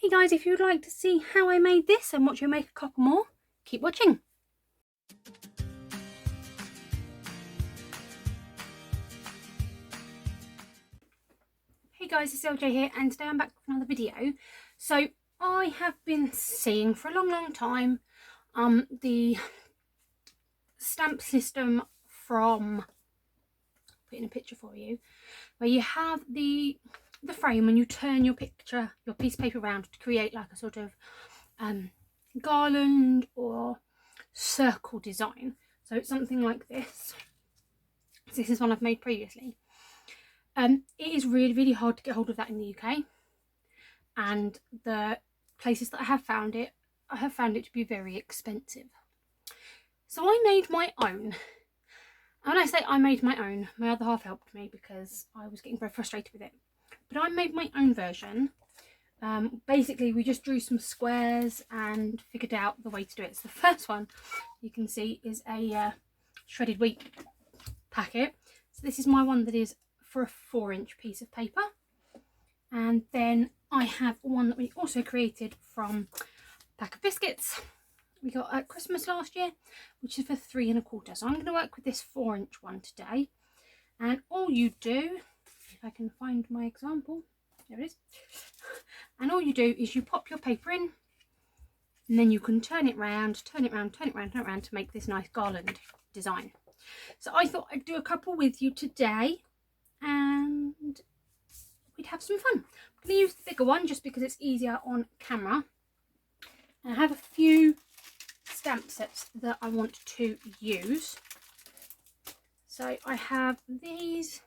Hey guys, if you'd like to see how I made this and watch me make a couple more, keep watching. Hey guys, it's LJ here, and today I'm back with another video. So I have been seeing for a long time the stamp system from, put in a picture for you, where you have the frame and you turn your piece of paper around to create like a sort of garland or circle design. So it's something like this. So this is one I've made previously. It is really hard to get hold of that in the UK, and the places that I have found it to be very expensive. So I made my own. And when I say I made my own, my other half helped me because I was getting very frustrated with it. But I made my own version. Basically, we just drew some squares and figured out the way to do it. So the first one you can see is a shredded wheat packet. So this is my one that is for a 4-inch piece of paper. And then I have one that we also created from a pack of biscuits we got at Christmas last year, which is for 3 1/4. So I'm going to work with this 4-inch one today. And all you do, if I can find my example, there it is. And all you do is you pop your paper in, and then you can turn it round, turn it round to make this nice garland design. So I thought I'd do a couple with you today, and we'd have some fun. I'm going to use the bigger one just because it's easier on camera. And I have a few stamp sets that I want to use. So I have these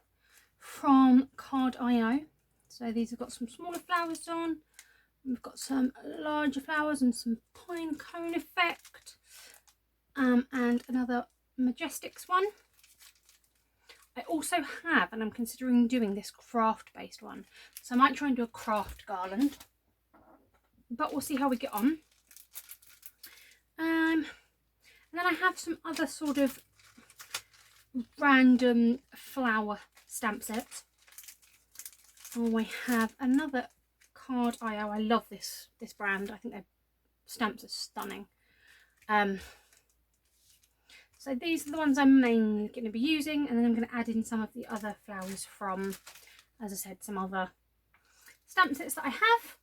from Card.io. So these have got some smaller flowers on. We've got some larger flowers and some pine cone effect. And another Majestics one. I also have, and I'm considering doing this craft based one. So I might try and do a craft garland. But we'll see how we get on. And then I have some other sort of random flower stamp sets. Oh, I have another Card.io. I love this brand. I think their stamps are stunning. So these are the ones I'm mainly going to be using, and then I'm going to add in some of the other flowers from, as I said, some other stamp sets that I have.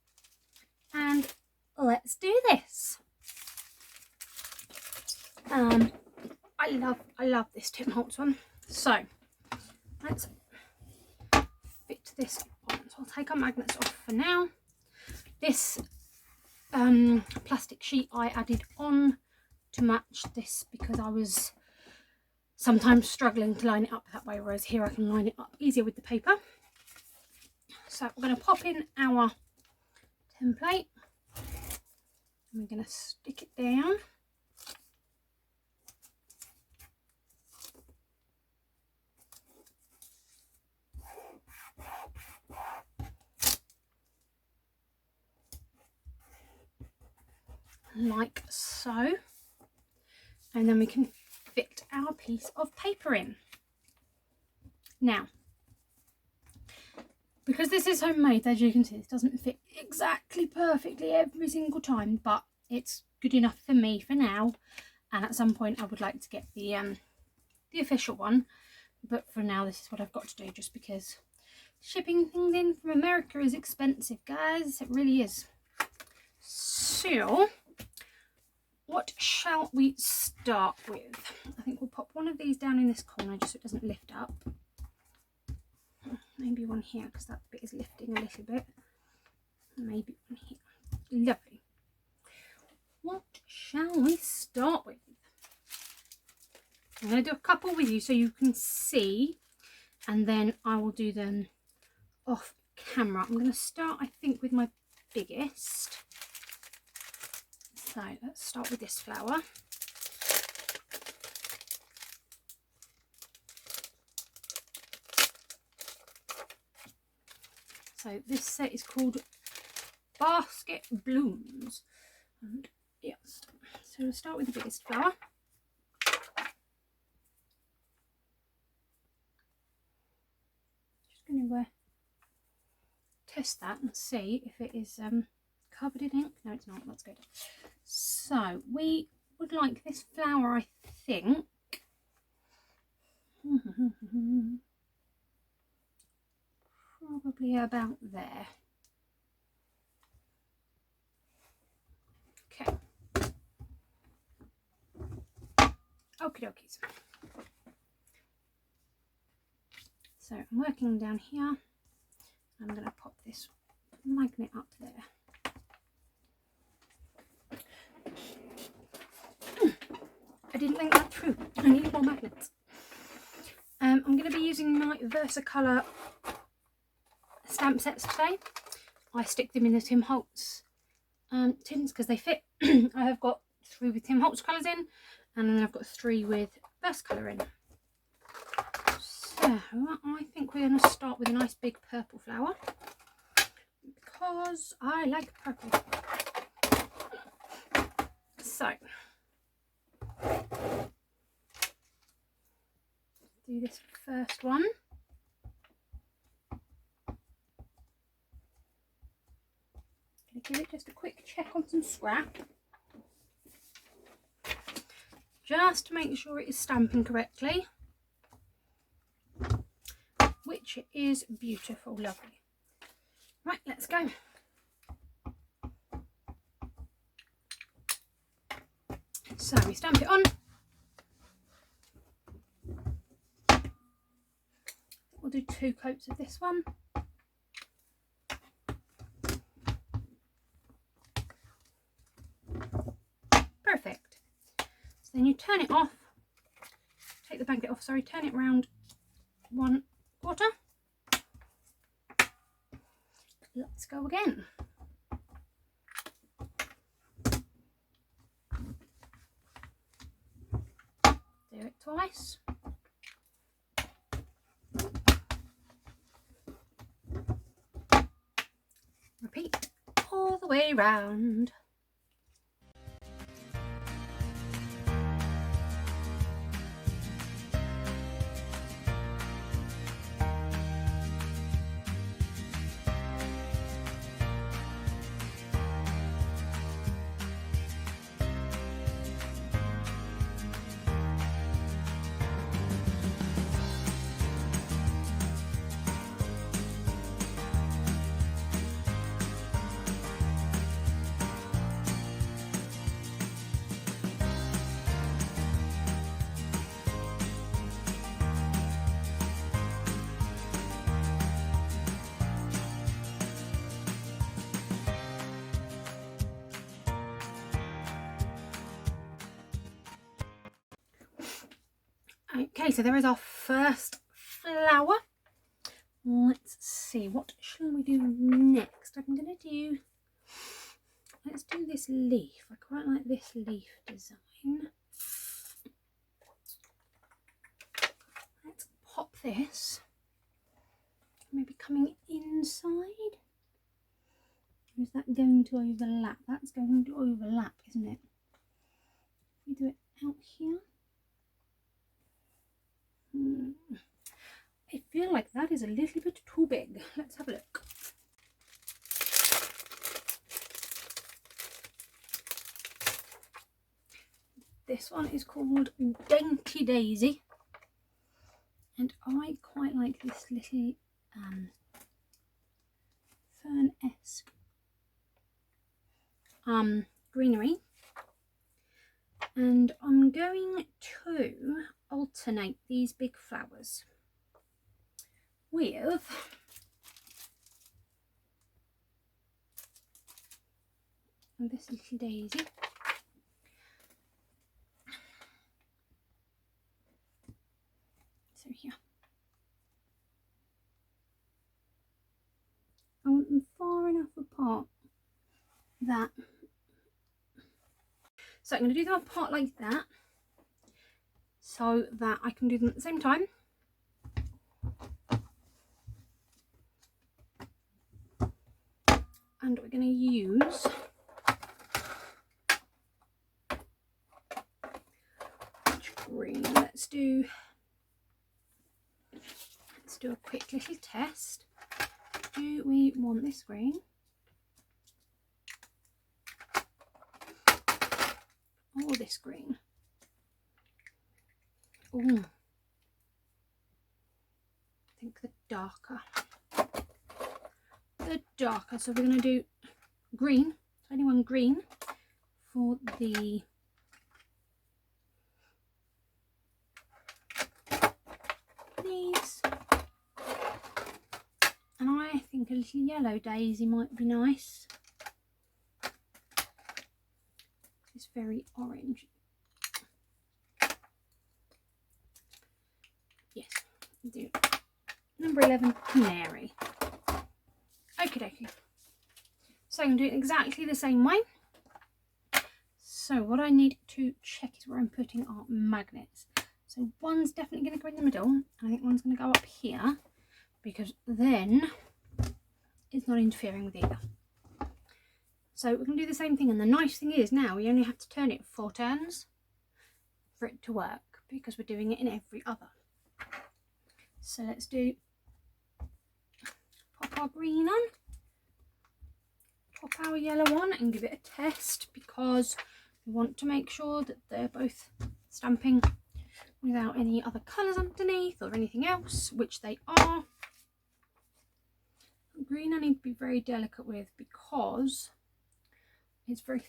And let's do this. I love this Tim Holtz one. So let's fit this on. So I'll take our magnets off for now. This plastic sheet I added on to match this because I was sometimes struggling to line it up that way, whereas here I can line it up easier with the paper. So we're going to pop in our template and we're going to stick it down. Like so, and then we can fit our piece of paper in. Now, because this is homemade, as you can see, this doesn't fit exactly perfectly every single time, but it's good enough for me for now, and at some point I would like to get the official one, but for now this is what I've got to do, just because shipping things in from America is expensive, guys. It really is. So what shall we start with? I think we'll pop one of these down in this corner just so it doesn't lift up. Maybe one here because that bit is lifting a little bit. Maybe one here. Lovely. What shall we start with? I'm going to do a couple with you so you can see, and then I will do them off camera. I'm going to start, I think, with my biggest. So let's start with this flower. So this set is called Basket Blooms. And yes, so we'll start with the biggest flower. Just going to test that and see if it is covered in ink? No, it's not. That's good. So we would like this flower, I think. Probably about there. Okay. Okie dokies. So I'm working down here. I'm going to pop this magnet up there. I didn't think that through. I need more magnets. I'm going to be using my Versacolour stamp sets today. I stick them in the Tim Holtz tins because they fit. I have got 3 with Tim Holtz colours in, and then I've got 3 with Versacolour in. So I think we're going to start with a nice big purple flower because I like purple. So do this first one. Gonna give it just a quick check on some scrap, just to make sure it is stamping correctly, which it is beautiful, lovely. Right, let's go. So we stamp it on. We'll do 2 coats of this one. Perfect. So then you turn it off, take the blanket off, sorry, turn it round 1/4. Let's go again. Do it twice. Repeat all the way round. Okay, so there is our first flower. Let's see, what shall we do next? I'm going to do, let's do this leaf. I quite like this leaf design. Let's pop this, maybe coming inside. Or is that going to overlap? That's going to overlap, isn't it? We do it out here. I feel like that is a little bit too big. Let's have a look. This one is called Dainty Daisy, and I quite like this little fern-esque greenery, and I'm going to alternate these big flowers with this little daisy. So here, I want them far enough apart that, so I'm going to do them apart like that so that I can do them at the same time. And we're going to use which green? Let's do a quick little test. Do we want this green? or this green? Ooh. I think the darker. The darker. So we're going to do green. So anyone green for the leaves. And I think a little yellow daisy might be nice. It's very orange. Yes, do number 11, canary. Okie dokie. So I'm doing it exactly the same way. So what I need to check is where I'm putting our magnets. So one's definitely going to go in the middle, and I think one's going to go up here, because then it's not interfering with either. So we're going to do the same thing, and the nice thing is now we only have to turn it 4 turns for it to work, because we're doing it in every other. So let's do, pop our green on, pop our yellow on, and give it a test, because we want to make sure that they're both stamping without any other colours underneath or anything else, which they are. Green I need to be very delicate with because it's very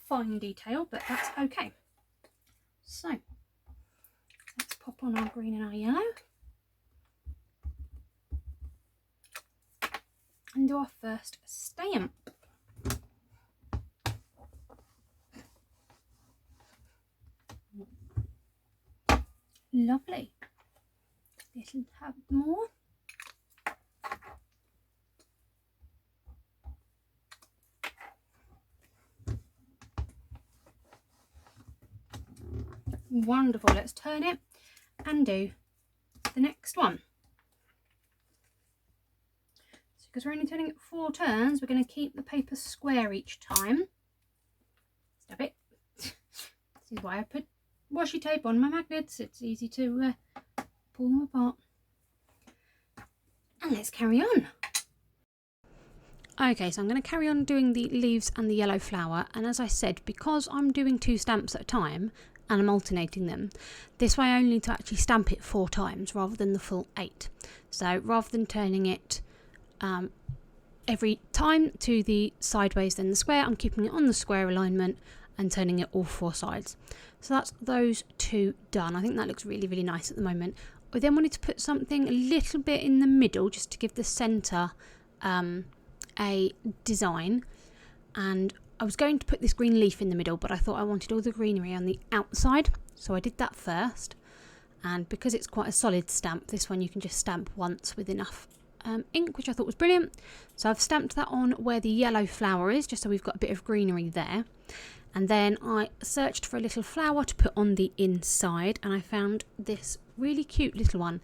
fine detail, but that's okay. So let's pop on our green and our yellow and do our first stamp. Lovely. Little tab more. Wonderful. Let's turn it and do the next one. So because we're only turning it 4 turns, we're going to keep the paper square each time. Stab it. This is why I put washi tape on my magnets. It's easy to pull them apart. And let's carry on. Okay, so I'm going to carry on doing the leaves and the yellow flower, and as I said, because I'm doing 2 stamps at a time and I'm alternating them, this way I only need to actually stamp it 4 times rather than the full 8. So rather than turning it every time to the sideways then the square, I'm keeping it on the square alignment and turning it all 4 sides. So that's those 2 done. I think that looks really, really nice at the moment. I then wanted to put something a little bit in the middle just to give the centre a design, and I was going to put this green leaf in the middle, but I thought I wanted all the greenery on the outside, so I did that first. And because it's quite a solid stamp, this one you can just stamp once with enough ink, which I thought was brilliant. So I've stamped that on where the yellow flower is, just so we've got a bit of greenery there. And then I searched for a little flower to put on the inside, and I found this really cute little one.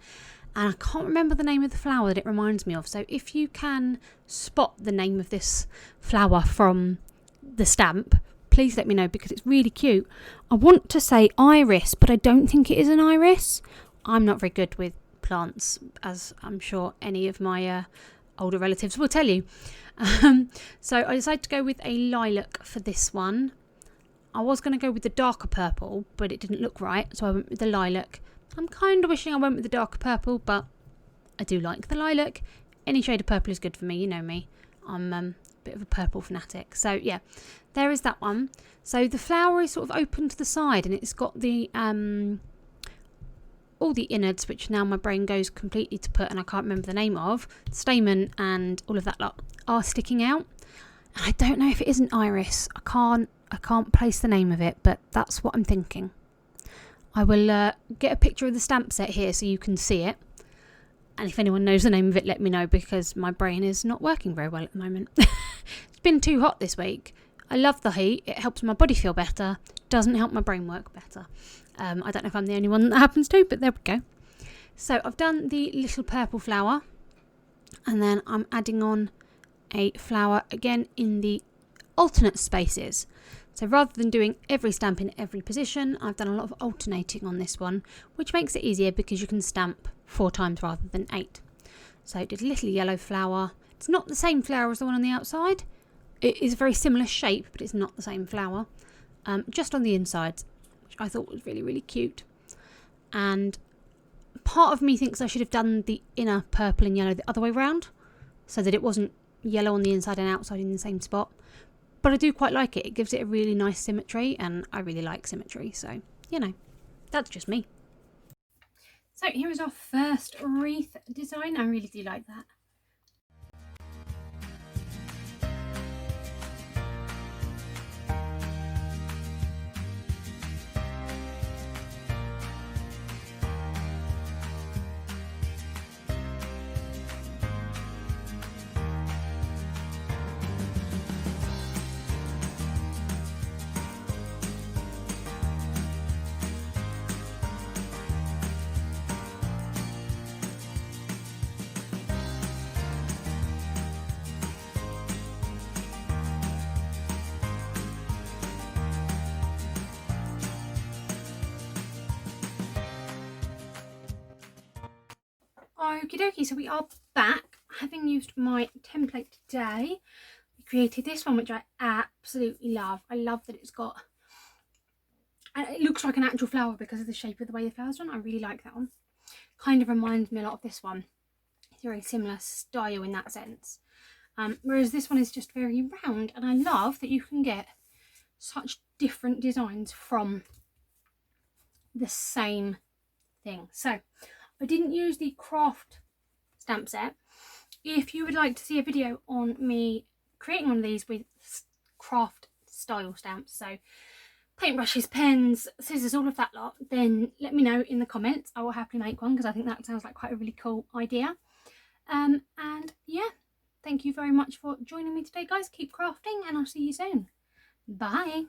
And I can't remember the name of the flower that it reminds me of. So if you can spot the name of this flower from the stamp, please let me know, because it's really cute. I want to say iris, but I don't think it is an iris. I'm not very good with plants, as I'm sure any of my older relatives will tell you. So I decided to go with a lilac for this one. I was going to go with the darker purple, but it didn't look right, so I went with the lilac. I'm kind of wishing I went with the darker purple, but I do like the lilac. Any shade of purple is good for me, you know me. I'm a bit of a purple fanatic. So yeah, there is that one. So the flower is sort of open to the side, and it's got the all the innards, which now my brain goes completely to put, and I can't remember the name of. The stamen and all of that lot are sticking out. And I don't know if it is an iris. I can't place the name of it, but that's what I'm thinking. I will get a picture of the stamp set here so you can see it. And if anyone knows the name of it, let me know, because my brain is not working very well at the moment. It's been too hot this week. I love the heat. It helps my body feel better. Doesn't help my brain work better. I don't know if I'm the only one that happens to, but there we go. So I've done the little purple flower. And then I'm adding on a flower again in the alternate spaces. So rather than doing every stamp in every position, I've done a lot of alternating on this one, which makes it easier because you can stamp 4 times rather than 8. So I did a little yellow flower. It's not the same flower as the one on the outside. It is a very similar shape, but it's not the same flower. just on the insides, which I thought was really, really cute. And part of me thinks I should have done the inner purple and yellow the other way round, so that it wasn't yellow on the inside and outside in the same spot. But I do quite like it. It gives it a really nice symmetry, and I really like symmetry, so, you know, that's just me. So here is our first wreath design. I really do like that. Okie dokie, so we are back, having used my template today. We created this one, which I absolutely love. I love that it's got, it looks like an actual flower because of the shape of the way the flower's done. I really like that one. Kind of reminds me a lot of this one. It's a very similar style in that sense. Whereas this one is just very round, and I love that you can get such different designs from the same thing. So I didn't use the craft stamp set. If you would like to see a video on me creating one of these with craft style stamps, so paintbrushes, pens, scissors, all of that lot, then let me know in the comments. I will happily make one because I think that sounds like quite a really cool idea. And yeah, thank you very much for joining me today, guys. Keep crafting, and I'll see you soon. Bye.